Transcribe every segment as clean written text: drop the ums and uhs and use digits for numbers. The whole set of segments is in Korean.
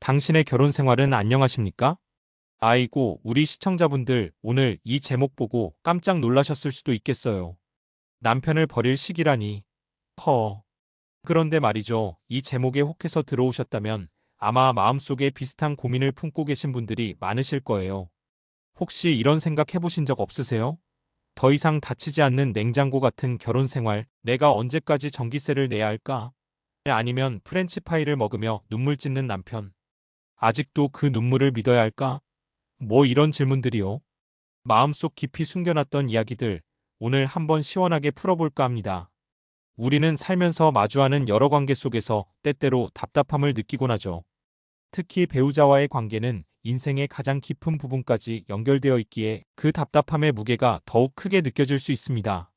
당신의 결혼 생활은 안녕하십니까? 아이고, 우리 시청자분들 오늘 이 제목 보고 깜짝 놀라셨을 수도 있겠어요. 남편을 버릴 시기라니. 허. 그런데 말이죠. 이 제목에 혹해서 들어오셨다면 아마 마음속에 비슷한 고민을 품고 계신 분들이 많으실 거예요. 혹시 이런 생각 해보신 적 없으세요? 더 이상 닫히지 않는 냉장고 같은 결혼 생활, 내가 언제까지 전기세를 내야 할까? 아니면 프렌치파이를 먹으며 눈물 찢는 남편. 아직도 그 눈물을 믿어야 할까? 뭐 이런 질문들이요. 마음속 깊이 숨겨놨던 이야기들, 오늘 한번 시원하게 풀어볼까 합니다. 우리는 살면서 마주하는 여러 관계 속에서 때때로 답답함을 느끼곤 하죠. 특히 배우자와의 관계는 인생의 가장 깊은 부분까지 연결되어 있기에 그 답답함의 무게가 더욱 크게 느껴질 수 있습니다.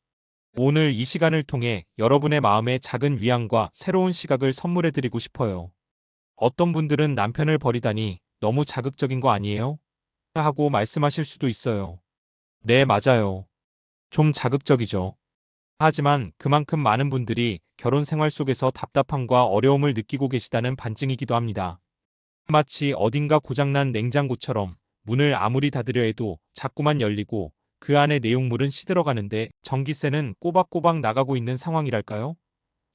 오늘 이 시간을 통해 여러분의 마음에 작은 위안과 새로운 시각을 선물해드리고 싶어요. 어떤 분들은 남편을 버리다니 너무 자극적인 거 아니에요? 하고 말씀하실 수도 있어요. 네, 맞아요. 좀 자극적이죠. 하지만 그만큼 많은 분들이 결혼 생활 속에서 답답함과 어려움을 느끼고 계시다는 반증이기도 합니다. 마치 어딘가 고장난 냉장고처럼 문을 아무리 닫으려 해도 자꾸만 열리고 그 안에 내용물은 시들어가는데 전기세는 꼬박꼬박 나가고 있는 상황이랄까요?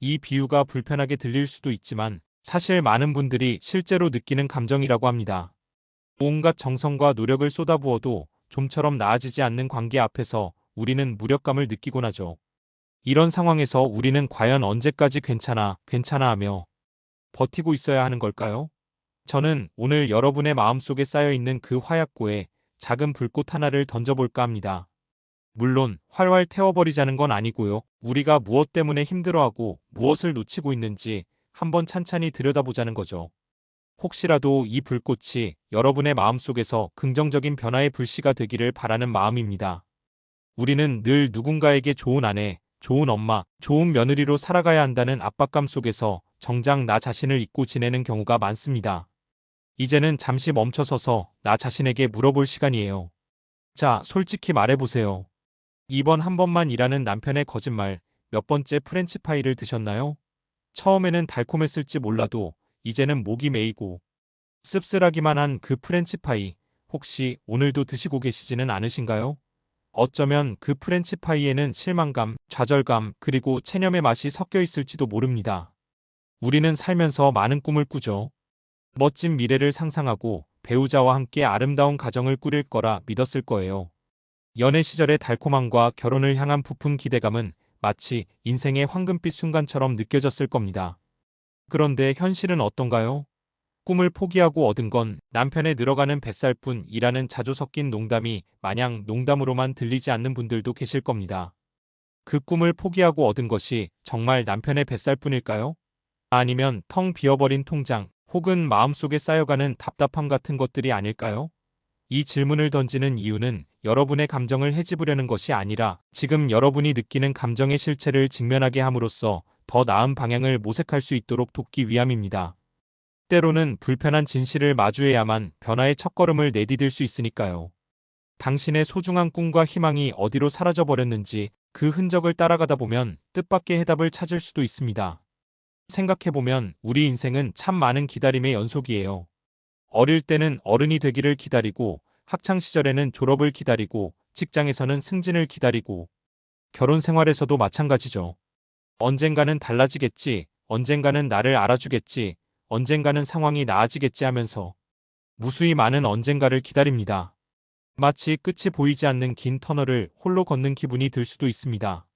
이 비유가 불편하게 들릴 수도 있지만 사실 많은 분들이 실제로 느끼는 감정이라고 합니다. 온갖 정성과 노력을 쏟아부어도 좀처럼 나아지지 않는 관계 앞에서 우리는 무력감을 느끼곤 하죠. 이런 상황에서 우리는 과연 언제까지 괜찮아, 괜찮아 하며 버티고 있어야 하는 걸까요? 저는 오늘 여러분의 마음속에 쌓여있는 그 화약고에 작은 불꽃 하나를 던져볼까 합니다. 물론 활활 태워버리자는 건 아니고요. 우리가 무엇 때문에 힘들어하고 무엇을 놓치고 있는지 한번 찬찬히 들여다보자는 거죠. 혹시라도 이 불꽃이 여러분의 마음속에서 긍정적인 변화의 불씨가 되기를 바라는 마음입니다. 우리는 늘 누군가에게 좋은 아내, 좋은 엄마, 좋은 며느리로 살아가야 한다는 압박감 속에서 정작 나 자신을 잊고 지내는 경우가 많습니다. 이제는 잠시 멈춰서서 나 자신에게 물어볼 시간이에요. 자, 솔직히 말해보세요. 이번 한 번만 일하는 남편의 거짓말, 몇 번째 프렌치파이를 드셨나요? 처음에는 달콤했을지 몰라도 이제는 목이 메이고 씁쓸하기만 한 그 프렌치파이, 혹시 오늘도 드시고 계시지는 않으신가요? 어쩌면 그 프렌치파이에는 실망감, 좌절감, 그리고 체념의 맛이 섞여 있을지도 모릅니다. 우리는 살면서 많은 꿈을 꾸죠. 멋진 미래를 상상하고 배우자와 함께 아름다운 가정을 꾸릴 거라 믿었을 거예요. 연애 시절의 달콤함과 결혼을 향한 부푼 기대감은 마치 인생의 황금빛 순간처럼 느껴졌을 겁니다. 그런데 현실은 어떤가요? 꿈을 포기하고 얻은 건 남편의 늘어가는 뱃살뿐이라는 자주 섞인 농담이 마냥 농담으로만 들리지 않는 분들도 계실 겁니다. 그 꿈을 포기하고 얻은 것이 정말 남편의 뱃살뿐일까요? 아니면 텅 비어버린 통장 혹은 마음속에 쌓여가는 답답함 같은 것들이 아닐까요? 이 질문을 던지는 이유는 여러분의 감정을 헤집으려는 것이 아니라 지금 여러분이 느끼는 감정의 실체를 직면하게 함으로써 더 나은 방향을 모색할 수 있도록 돕기 위함입니다. 때로는 불편한 진실을 마주해야만 변화의 첫걸음을 내디딜 수 있으니까요. 당신의 소중한 꿈과 희망이 어디로 사라져버렸는지 그 흔적을 따라가다 보면 뜻밖의 해답을 찾을 수도 있습니다. 생각해보면 우리 인생은 참 많은 기다림의 연속이에요. 어릴 때는 어른이 되기를 기다리고, 학창시절에는 졸업을 기다리고, 직장에서는 승진을 기다리고, 결혼 생활에서도 마찬가지죠. 언젠가는 달라지겠지, 언젠가는 나를 알아주겠지, 언젠가는 상황이 나아지겠지 하면서 무수히 많은 언젠가를 기다립니다. 마치 끝이 보이지 않는 긴 터널을 홀로 걷는 기분이 들 수도 있습니다.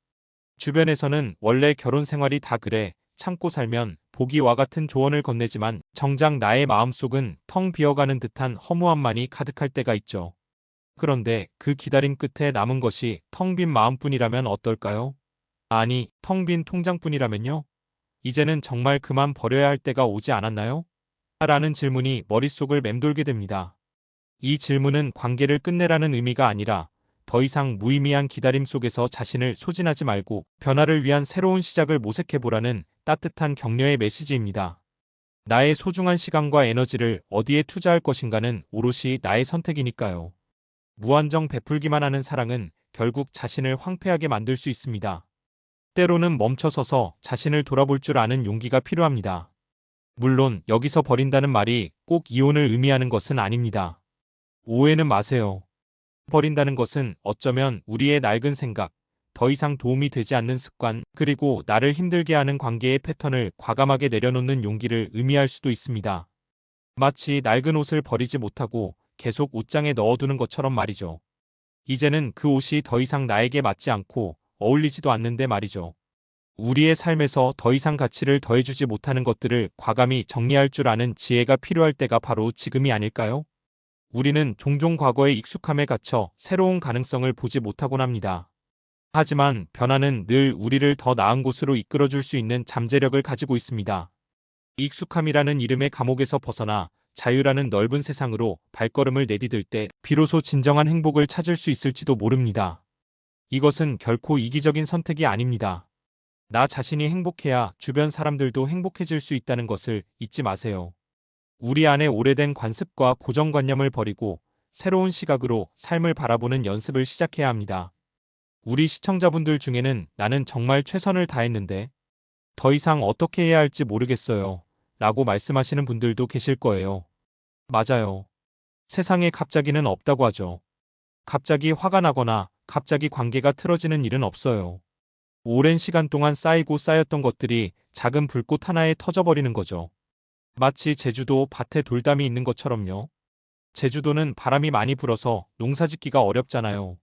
주변에서는 원래 결혼 생활이 다 그래, 참고 살면 보기와 같은 조언을 건네지만 정작 나의 마음속은 텅 비어가는 듯한 허무함만이 가득할 때가 있죠. 그런데 그 기다림 끝에 남은 것이 텅 빈 마음뿐이라면 어떨까요? 아니, 텅 빈 통장뿐이라면요? 이제는 정말 그만 버려야 할 때가 오지 않았나요? 라는 질문이 머릿속을 맴돌게 됩니다. 이 질문은 관계를 끝내라는 의미가 아니라 더 이상 무의미한 기다림 속에서 자신을 소진하지 말고 변화를 위한 새로운 시작을 모색해보라는 따뜻한 격려의 메시지입니다. 나의 소중한 시간과 에너지를 어디에 투자할 것인가는 오롯이 나의 선택이니까요. 무한정 베풀기만 하는 사랑은 결국 자신을 황폐하게 만들 수 있습니다. 때로는 멈춰서서 자신을 돌아볼 줄 아는 용기가 필요합니다. 물론 여기서 버린다는 말이 꼭 이혼을 의미하는 것은 아닙니다. 오해는 마세요. 버린다는 것은 어쩌면 우리의 낡은 생각, 더 이상 도움이 되지 않는 습관, 그리고 나를 힘들게 하는 관계의 패턴을 과감하게 내려놓는 용기를 의미할 수도 있습니다. 마치 낡은 옷을 버리지 못하고 계속 옷장에 넣어두는 것처럼 말이죠. 이제는 그 옷이 더 이상 나에게 맞지 않고 어울리지도 않는데 말이죠. 우리의 삶에서 더 이상 가치를 더해주지 못하는 것들을 과감히 정리할 줄 아는 지혜가 필요할 때가 바로 지금이 아닐까요? 우리는 종종 과거의 익숙함에 갇혀 새로운 가능성을 보지 못하곤 합니다. 하지만 변화는 늘 우리를 더 나은 곳으로 이끌어줄 수 있는 잠재력을 가지고 있습니다. 익숙함이라는 이름의 감옥에서 벗어나 자유라는 넓은 세상으로 발걸음을 내디딜 때 비로소 진정한 행복을 찾을 수 있을지도 모릅니다. 이것은 결코 이기적인 선택이 아닙니다. 나 자신이 행복해야 주변 사람들도 행복해질 수 있다는 것을 잊지 마세요. 우리 안에 오래된 관습과 고정관념을 버리고 새로운 시각으로 삶을 바라보는 연습을 시작해야 합니다. 우리 시청자분들 중에는 나는 정말 최선을 다했는데 더 이상 어떻게 해야 할지 모르겠어요. 라고 말씀하시는 분들도 계실 거예요. 맞아요. 세상에 갑자기는 없다고 하죠. 갑자기 화가 나거나 갑자기 관계가 틀어지는 일은 없어요. 오랜 시간 동안 쌓이고 쌓였던 것들이 작은 불꽃 하나에 터져버리는 거죠. 마치 제주도 밭에 돌담이 있는 것처럼요. 제주도는 바람이 많이 불어서 농사짓기가 어렵잖아요.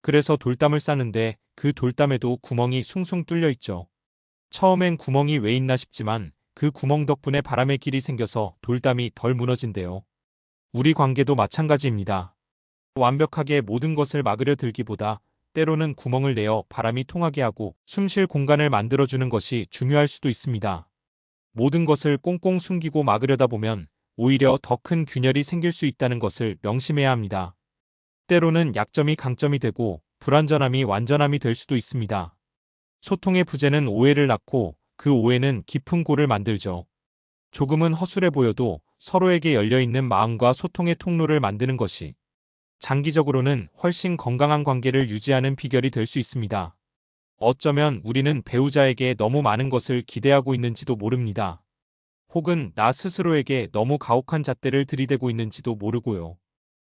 그래서 돌담을 싸는데 그 돌담에도 구멍이 숭숭 뚫려 있죠. 처음엔 구멍이 왜 있나 싶지만 그 구멍 덕분에 바람의 길이 생겨서 돌담이 덜 무너진대요. 우리 관계도 마찬가지입니다. 완벽하게 모든 것을 막으려 들기보다 때로는 구멍을 내어 바람이 통하게 하고 숨쉴 공간을 만들어주는 것이 중요할 수도 있습니다. 모든 것을 꽁꽁 숨기고 막으려다 보면 오히려 더 큰 균열이 생길 수 있다는 것을 명심해야 합니다. 때로는 약점이 강점이 되고 불완전함이 완전함이 될 수도 있습니다. 소통의 부재는 오해를 낳고 그 오해는 깊은 골을 만들죠. 조금은 허술해 보여도 서로에게 열려있는 마음과 소통의 통로를 만드는 것이 장기적으로는 훨씬 건강한 관계를 유지하는 비결이 될 수 있습니다. 어쩌면 우리는 배우자에게 너무 많은 것을 기대하고 있는지도 모릅니다. 혹은 나 스스로에게 너무 가혹한 잣대를 들이대고 있는지도 모르고요.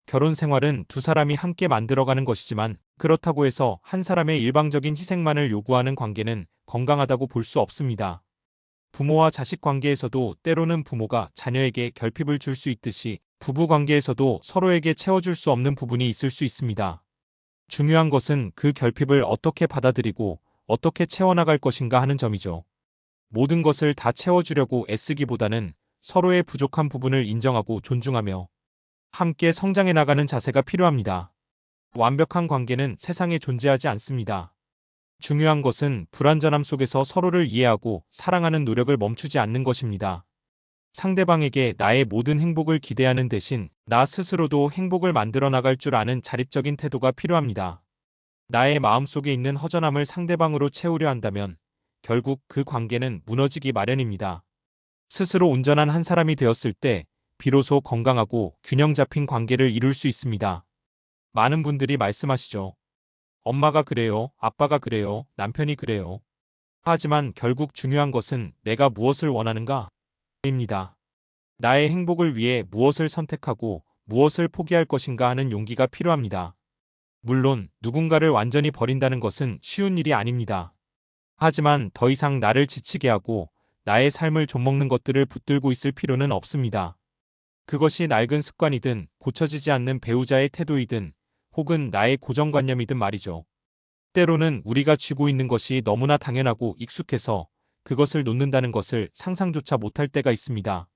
결혼 생활은 두 사람이 함께 만들어가는 것이지만 그렇다고 해서 한 사람의 일방적인 희생만을 요구하는 관계는 건강하다고 볼 수 없습니다. 부모와 자식 관계에서도 때로는 부모가 자녀에게 결핍을 줄 수 있듯이 부부 관계에서도 서로에게 채워줄 수 없는 부분이 있을 수 있습니다. 중요한 것은 그 결핍을 어떻게 받아들이고 어떻게 채워나갈 것인가 하는 점이죠. 모든 것을 다 채워주려고 애쓰기보다는 서로의 부족한 부분을 인정하고 존중하며 함께 성장해 나가는 자세가 필요합니다. 완벽한 관계는 세상에 존재하지 않습니다. 중요한 것은 불완전함 속에서 서로를 이해하고 사랑하는 노력을 멈추지 않는 것입니다. 상대방에게 나의 모든 행복을 기대하는 대신 나 스스로도 행복을 만들어 나갈 줄 아는 자립적인 태도가 필요합니다. 나의 마음속에 있는 허전함을 상대방으로 채우려 한다면 결국 그 관계는 무너지기 마련입니다. 스스로 온전한 한 사람이 되었을 때 비로소 건강하고 균형 잡힌 관계를 이룰 수 있습니다. 많은 분들이 말씀하시죠. 엄마가 그래요, 아빠가 그래요, 남편이 그래요. 하지만 결국 중요한 것은 내가 무엇을 원하는가? 입니다. 나의 행복을 위해 무엇을 선택하고 무엇을 포기할 것인가 하는 용기가 필요합니다. 물론 누군가를 완전히 버린다는 것은 쉬운 일이 아닙니다. 하지만 더 이상 나를 지치게 하고 나의 삶을 좀먹는 것들을 붙들고 있을 필요는 없습니다. 그것이 낡은 습관이든 고쳐지지 않는 배우자의 태도이든 혹은 나의 고정관념이든 말이죠. 때로는 우리가 쥐고 있는 것이 너무나 당연하고 익숙해서 그것을 놓는다는 것을 상상조차 못할 때가 있습니다.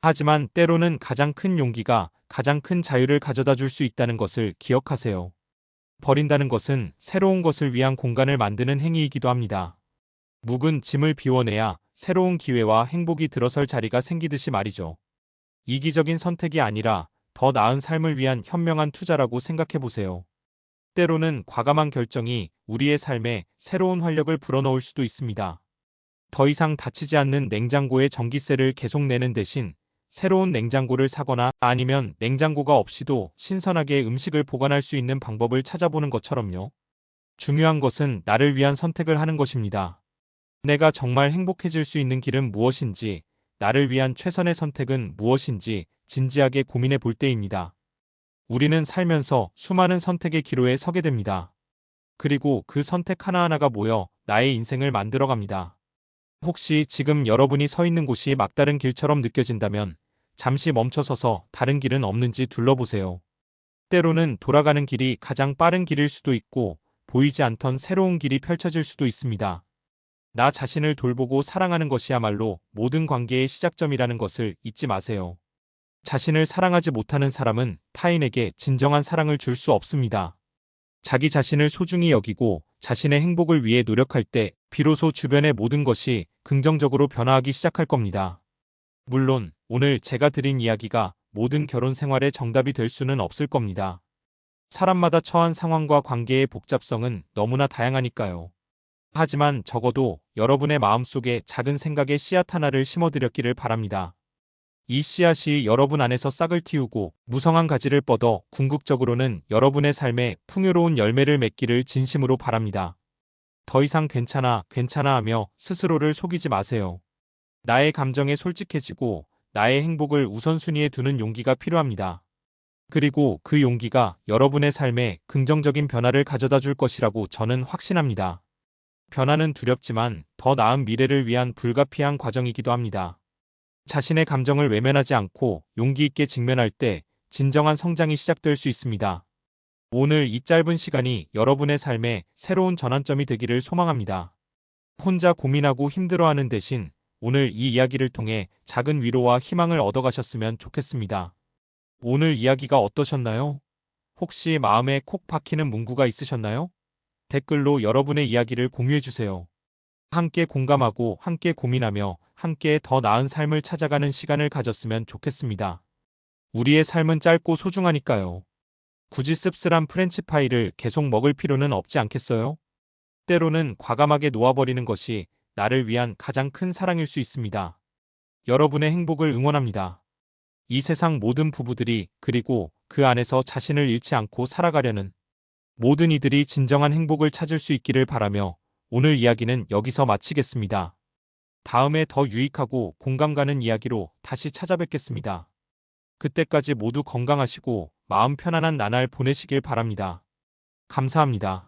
하지만 때로는 가장 큰 용기가 가장 큰 자유를 가져다 줄 수 있다는 것을 기억하세요. 버린다는 것은 새로운 것을 위한 공간을 만드는 행위이기도 합니다. 묵은 짐을 비워내야 새로운 기회와 행복이 들어설 자리가 생기듯이 말이죠. 이기적인 선택이 아니라 더 나은 삶을 위한 현명한 투자라고 생각해 보세요. 때로는 과감한 결정이 우리의 삶에 새로운 활력을 불어넣을 수도 있습니다. 더 이상 닫히지 않는 냉장고에 전기세를 계속 내는 대신 새로운 냉장고를 사거나 아니면 냉장고가 없이도 신선하게 음식을 보관할 수 있는 방법을 찾아보는 것처럼요. 중요한 것은 나를 위한 선택을 하는 것입니다. 내가 정말 행복해질 수 있는 길은 무엇인지, 나를 위한 최선의 선택은 무엇인지 진지하게 고민해 볼 때입니다. 우리는 살면서 수많은 선택의 기로에 서게 됩니다. 그리고 그 선택 하나하나가 모여 나의 인생을 만들어 갑니다. 혹시 지금 여러분이 서 있는 곳이 막다른 길처럼 느껴진다면 잠시 멈춰서서 다른 길은 없는지 둘러보세요. 때로는 돌아가는 길이 가장 빠른 길일 수도 있고 보이지 않던 새로운 길이 펼쳐질 수도 있습니다. 나 자신을 돌보고 사랑하는 것이야말로 모든 관계의 시작점이라는 것을 잊지 마세요. 자신을 사랑하지 못하는 사람은 타인에게 진정한 사랑을 줄 수 없습니다. 자기 자신을 소중히 여기고 자신의 행복을 위해 노력할 때 비로소 주변의 모든 것이 긍정적으로 변화하기 시작할 겁니다. 물론 오늘 제가 드린 이야기가 모든 결혼 생활의 정답이 될 수는 없을 겁니다. 사람마다 처한 상황과 관계의 복잡성은 너무나 다양하니까요. 하지만 적어도 여러분의 마음속에 작은 생각의 씨앗 하나를 심어드렸기를 바랍니다. 이 씨앗이 여러분 안에서 싹을 틔우고 무성한 가지를 뻗어 궁극적으로는 여러분의 삶에 풍요로운 열매를 맺기를 진심으로 바랍니다. 더 이상 괜찮아, 괜찮아 하며 스스로를 속이지 마세요. 나의 감정에 솔직해지고 나의 행복을 우선순위에 두는 용기가 필요합니다. 그리고 그 용기가 여러분의 삶에 긍정적인 변화를 가져다 줄 것이라고 저는 확신합니다. 변화는 두렵지만 더 나은 미래를 위한 불가피한 과정이기도 합니다. 자신의 감정을 외면하지 않고 용기 있게 직면할 때 진정한 성장이 시작될 수 있습니다. 오늘 이 짧은 시간이 여러분의 삶에 새로운 전환점이 되기를 소망합니다. 혼자 고민하고 힘들어하는 대신 오늘 이 이야기를 통해 작은 위로와 희망을 얻어가셨으면 좋겠습니다. 오늘 이야기가 어떠셨나요? 혹시 마음에 콕 박히는 문구가 있으셨나요? 댓글로 여러분의 이야기를 공유해주세요. 함께 공감하고 함께 고민하며 함께 더 나은 삶을 찾아가는 시간을 가졌으면 좋겠습니다. 우리의 삶은 짧고 소중하니까요. 굳이 씁쓸한 프렌치파이를 계속 먹을 필요는 없지 않겠어요? 때로는 과감하게 놓아버리는 것이 나를 위한 가장 큰 사랑일 수 있습니다. 여러분의 행복을 응원합니다. 이 세상 모든 부부들이 그리고 그 안에서 자신을 잃지 않고 살아가려는 모든 이들이 진정한 행복을 찾을 수 있기를 바라며 오늘 이야기는 여기서 마치겠습니다. 다음에 더 유익하고 공감 가는 이야기로 다시 찾아뵙겠습니다. 그때까지 모두 건강하시고 마음 편안한 나날 보내시길 바랍니다. 감사합니다.